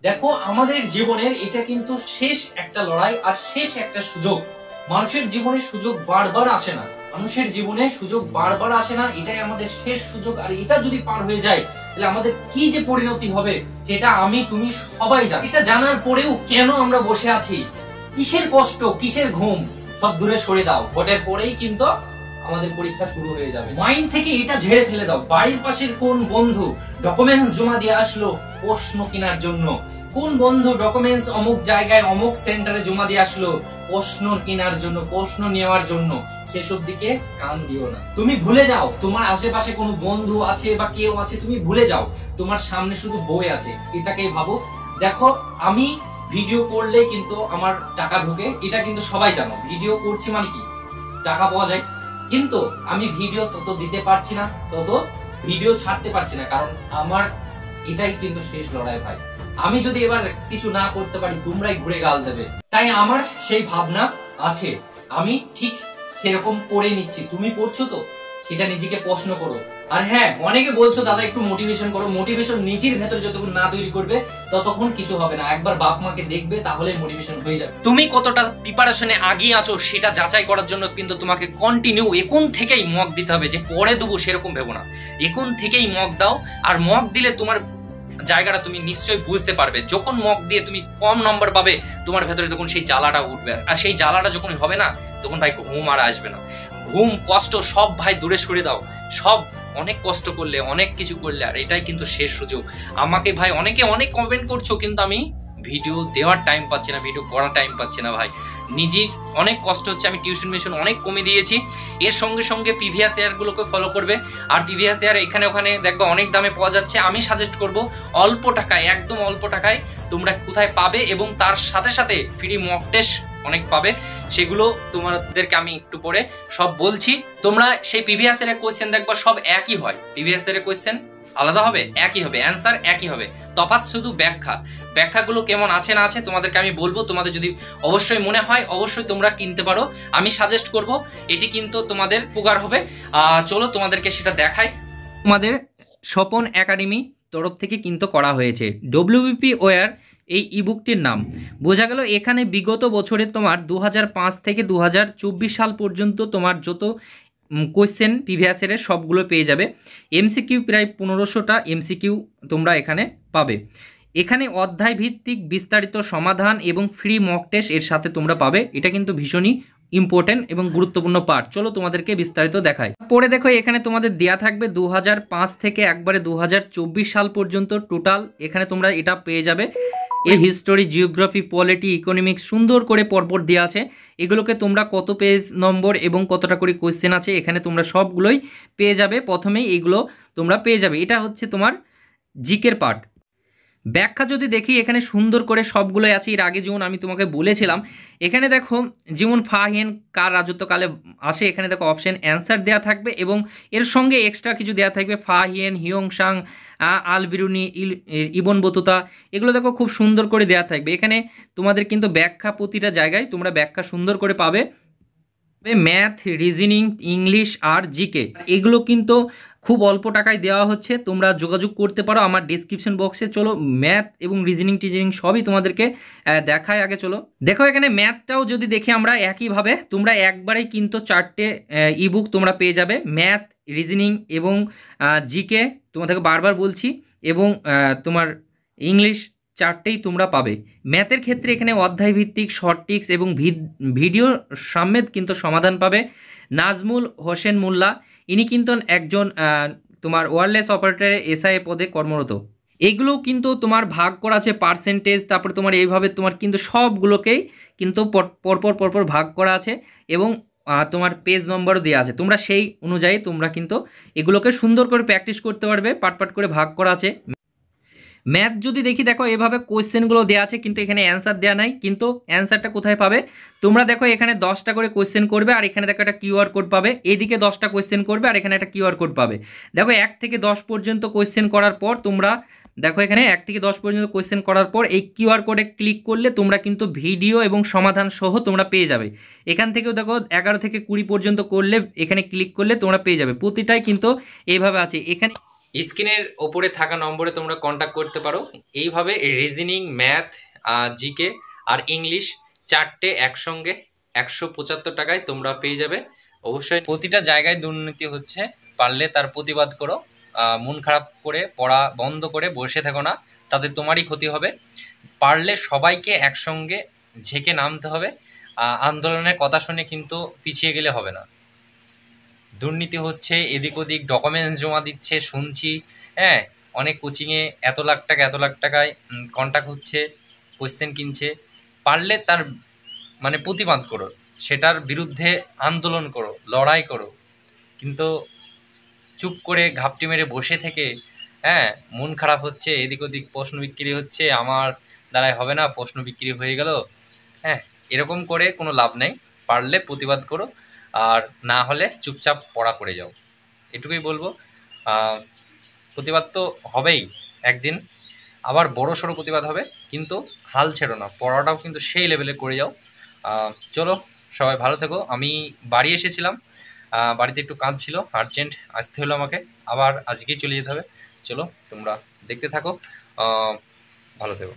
দেখো আমাদের জীবনের এটা কিন্তু শেষ একটা লড়াই আর শেষ একটা সুযোগ। মানুষের জীবনে সুযোগ বারবার আসে না, মানুষের জীবনে সুযোগ বারবার আসে না, এটাই আমাদের শেষ সুযোগ। আর এটা যদি পার হয়ে যায় তাহলে আমাদের কি যে পরিণতি হবে সেটা আমি তুমি সবাই জানি। এটা জানার পরেও কেন আমরা বসে আছি? কিসের কষ্ট, কিসের ঘুম, সব দূরে সরে দাও। ভোটের পরেই কিন্তু আমাদের পরীক্ষা শুরু হয়ে যাবে। মাইন্ড থেকে এটা ঝেড়ে ফেলে দাও। বাড়ির পাশের কোন বন্ধু ডকুমেন্টস জমা দিয়ে আসলো প্রশ্ন কেনার জন্য, কোন বন্ধু ডকুমেন্টস অমুক জায়গায় অমুক সেন্টারে জমা দিয়ে আসলো প্রশ্ন কেনার জন্য, প্রশ্ন নেওয়ার জন্য, সেসব দিকে কান দিও না। তুমি ভুলে যাও তোমার আশেপাশে কোনো বন্ধু আছে বা কেউ আছে, তুমি ভুলে যাও। তোমার সামনে শুধু বই আছে, এটাকেই ভাবো। দেখো আমি ভিডিও করলে কিন্তু আমার টাকা ঢোকে, এটা কিন্তু সবাই জানো। ভিডিও করছি মানে কি টাকা পাওয়া যায়, কিন্তু আমি ভিডিও তত দিতে পারছি না, তত ভিডিও ছাড়তে পারছি না, কারণ আমার এটাই কিন্তু শেষ লড়াই ভাই। আমি যদি এবার কিছু না করতে পারি তোমরাই ঘুরে গাল দেবে, তাই আমার সেই ভাবনা আছে। আমি ঠিক সেরকম পড়ে নিচ্ছি। তুমি পড়ছো তো সেটা নিজেকে প্রশ্ন করো। আর হ্যাঁ, অনেকে বলছো দাদা একটু মোটিভেশন করো। মোটিভেশন নিজের ভেতর যতক্ষণ না তৈরি করবে ততক্ষণ কিছু হবে না। একবার বাপ মাকে দেখবে তাহলে মোটিভেশন হয়ে যাবে। তুমি কতটা প্রিপারেশনে আগিয়ে আছো সেটা যাচাই করার জন্য কিন্তু তোমাকে কন্টিনিউ এখন থেকেই মক দিতে হবে। যে পরে দেবো সেরকম ভেবো না, এখন থেকেই মক দাও। আর মক দিলে তোমার জায়গাটা তুমি নিশ্চয়ই বুঝতে পারবে। যখন মক দিয়ে তুমি কম নম্বর পাবে তোমার ভেতরে তখন সেই জ্বালাটা উঠবে। আর সেই জ্বালাটা যখন হবে না তখন ভাই ঘুম আর আসবে না। ঘুম কষ্ট সব ভাই দূরে সরে দাও। সব অনেক কষ্ট করলে, অনেক কিছু করলে, আর এটাই কিন্তু শেষ সুযোগ। আমাকে ভাই অনেকে অনেক কমেন্ট করছো, কিন্তু আমি ভিডিও দেওয়ার টাইম পাচ্ছি না, ভিডিও করার টাইম পাচ্ছি না ভাই। নিজের অনেক কষ্ট হচ্ছে। আমি টিউশন মিশন অনেক কমে দিয়েছি। এর সঙ্গে সঙ্গে প্রিভিয়াস ইয়ারগুলোকে ফলো করবে। আর প্রিভিয়াস ইয়ার এখানে ওখানে দেখবে অনেক দামে পাওয়া যাচ্ছে। আমি সাজেস্ট করব অল্প টাকায়, একদম অল্প টাকায় তোমরা কোথায় পাবে, এবং তার সাথে সাথে ফ্রি মক টেস্ট অনেক পাবে। সেগুলো তোমাদেরকে আমি একটু পরে সব বলছি। তোমরা সেই প্রিভিয়াস ইয়ারের কোয়েশ্চেন দেখবা সব একই হয়। প্রিভিয়াস ইয়ারের কোয়েশ্চেন আলাদা হবে, একই হবে, অ্যান্সার একই হবে, তফাৎ শুধু ব্যাখ্যাগুলো কেমন আছে না আছে তোমাদেরকে আমি বলবো। তোমাদের যদি অবশ্যই মনে হয় অবশ্যই তোমরা কিনতে পারো, আমি সাজেস্ট করব। এটি কিন্তু তোমাদের উপকার হবে। চলো তোমাদেরকে সেটা দেখাই। তোমাদের স্বপন একাডেমি তরফ থেকে কিন্তু করা হয়েছে ডব্লিউবিপি ওয়ার এই ইবুকটির নাম। বোঝা গেল এখানে বিগত বছরে তোমার 2005 থেকে 2024 সাল পর্যন্ত তোমার যত কোয়েশ্চেন প্রিভিয়াস ইয়ারের সবগুলো পেয়ে যাবে। এমসিকিউ প্রায় 1500টা এমসিকিউ তোমরা এখানে পাবে। এখানে অধ্যায় ভিত্তিক বিস্তারিত সমাধান এবং ফ্রি মক টেস্ট এর সাথে তোমরা পাবে। এটা কিন্তু ভীষণই ইম্পর্টেন্ট এবং গুরুত্বপূর্ণ পার্ট। চলো তোমাদেরকে বিস্তারিত দেখাই। পরে দেখো এখানে তোমাদের দেয়া থাকবে 2005 থেকে একবারে 2024 সাল পর্যন্ত টোটাল এখানে তোমরা এটা পেয়ে যাবে। এই হিস্টোরি, জিওগ্রাফি, পলিটি, ইকোনমিক্স সুন্দর করে পরপর দেওয়া আছে। এগুলোকে তোমরা কত পেজ নম্বর এবং কতটা করে কোয়েশ্চেন আছে এখানে তোমরা সবগুলোই পেয়ে যাবে। প্রথমেই এগুলো তোমরা পেয়ে যাবে। এটা হচ্ছে তোমার জিকের পার্ট। ব্যাখ্যা যদি দেখি এখানে সুন্দর করে সবগুলোই আছে। এর আগে যেমন আমি তোমাকে বলেছিলাম, এখানে দেখো যেমন ফা হেন কার রাজত্বকালে আসে, এখানে দেখো অপশন অ্যান্সার দেওয়া থাকবে এবং এর সঙ্গে এক্সট্রা কিছু দেওয়া থাকবে। ফা হিয়েন, হিয়ং সাং, আল বিরুনি, ইবন বতুতা, এগুলো দেখো খুব সুন্দর করে দেওয়া থাকবে। এখানে তোমাদের কিন্তু ব্যাখ্যা প্রতিটা জায়গায় তোমরা ব্যাখ্যা সুন্দর করে পাবে। ম্যাথ, রিজনিং, ইংলিশ আর জিকে এগুলো কিন্তু খুব অল্প টাকায় দেওয়া হচ্ছে। তোমরা যোগাযোগ করতে পারো আমার ডিসক্রিপশন বক্সে। চলো ম্যাথ এবং রিজনিং টিজনিং সবই তোমাদেরকে দেখায়। আগে চলো দেখো এখানে ম্যাথটাও যদি দেখি আমরা একইভাবে তোমরা একবারেই কিন্তু 4টে ইবুক তোমরা পেয়ে যাবে। ম্যাথ, রিজনিং এবং জিকে তোমাদেরকে বারবার বলছি, এবং তোমার ইংলিশ, 4টেই তোমরা পাবে। ম্যাথের ক্ষেত্রে এখানে অধ্যায় ভিত্তিক শর্ট টিক্স এবং ভিডিও সমেত কিন্তু সমাধান পাবে। নাজমুল হোসেন মোল্লা ইনি কিন্তু একজন তোমার ওয়্যারলেস অপারেটরে এসআই পদে কর্মরত। এগুলো কিন্তু তোমার ভাগ করা আছে পার্সেন্টেজ, তারপরে তোমার এইভাবে তোমার কিন্তু সবগুলোকেই কিন্তু পরপর ভাগ করা আছে এবং তোমার পেজ নম্বরও দেওয়া আছে। তোমরা সেই অনুযায়ী তোমরা কিন্তু এগুলোকে সুন্দর করে প্র্যাকটিস করতে পারবে। পার্ট করে ভাগ করা আছে। ম্যাথ যদি দেখি দেখো এভাবে কোয়েশ্চেনগুলো দেওয়া আছে, কিন্তু এখানে অ্যান্সার দেওয়া নাই। কিন্তু অ্যান্সারটা কোথায় পাবে তোমরা দেখো এখানে 10টা করে কোয়েশ্চেন করবে, আর এখানে দেখো একটা কিউআর কোড পাবে। এইদিকে 10টা কোয়েশ্চেন করবে আর এখানে একটা কিউআর কোড পাবে। দেখো 1 থেকে 10 পর্যন্ত কোয়েশ্চেন করার পর তোমরা দেখো এখানে 1 থেকে 10 পর্যন্ত কোয়েশ্চেন করার পর এই কিউআর কোডে ক্লিক করলে তোমরা কিন্তু ভিডিও এবং সমাধান সহ তোমরা পেয়ে যাবে। এখান থেকেও দেখো 11 থেকে 20 পর্যন্ত করলে এখানে ক্লিক করলে তোমরা পেয়ে যাবে। প্রতিটাই কিন্তু এইভাবে আছে। এখানে স্ক্রিনের ওপরে থাকা নম্বরে তোমরা কন্ট্যাক্ট করতে পারো। এইভাবে রিজনিং, ম্যাথ, জিকে আর ইংলিশ চারটে একসঙ্গে 175 টাকায় তোমরা পেয়ে যাবে। অবশ্যই প্রতিটা জায়গায় দুর্নীতি হচ্ছে, পারলে তার প্রতিবাদ করো। মন খারাপ করে পড়া বন্ধ করে বসে থেকো না, তাতে তোমারই ক্ষতি হবে। পারলে সবাইকে একসঙ্গে ঝেঁকে নামতে হবে। আন্দোলনের কথা শুনে কিন্তু পিছিয়ে গেলে হবে না। দুর্নীতি হচ্ছে, এদিক ওদিক ডকুমেন্টস জমা দিচ্ছে শুনছি। হ্যাঁ, অনেক কোচিংয়ে এত লাখ টাকায় কন্ট্যাক্ট হচ্ছে, কোয়েশ্চেন কিনছে। পারলে তার মানে প্রতিবাদ করো, সেটার বিরুদ্ধে আন্দোলন করো, লড়াই করো। কিন্তু চুপ করে ঘাপটি মেরে বসে থেকে, হ্যাঁ, মন খারাপ হচ্ছে, এদিক ওদিক প্রশ্ন বিক্রি হচ্ছে, আমার দ্বারাই হবে না, প্রশ্ন বিক্রি হয়ে গেল, হ্যাঁ, এরকম করে কোনো লাভ নেই। পারলে প্রতিবাদ করো, আর না হলে চুপচাপ পড়া করে যাও, এটুকুই বলবো। আহ, প্রতিবাদ তো হবেই একদিন, আবার বড় সড়ো প্রতিবাদ হবে, কিন্তু হাল ছেড়ো না, পড়াটাও কিন্তু সেই লেভেলে করে যাও। চলো, সবাই ভালো থেকো। আমি বাড়ি এসেছিলাম, বাড়িতে একটু কাজ ছিল, আর্জেন্ট আসতে হলো আমাকে, আবার আজকেই চলে যেতে হবে। চলো, তোমরা দেখতে থাকো। আহ, ভালো থেকো।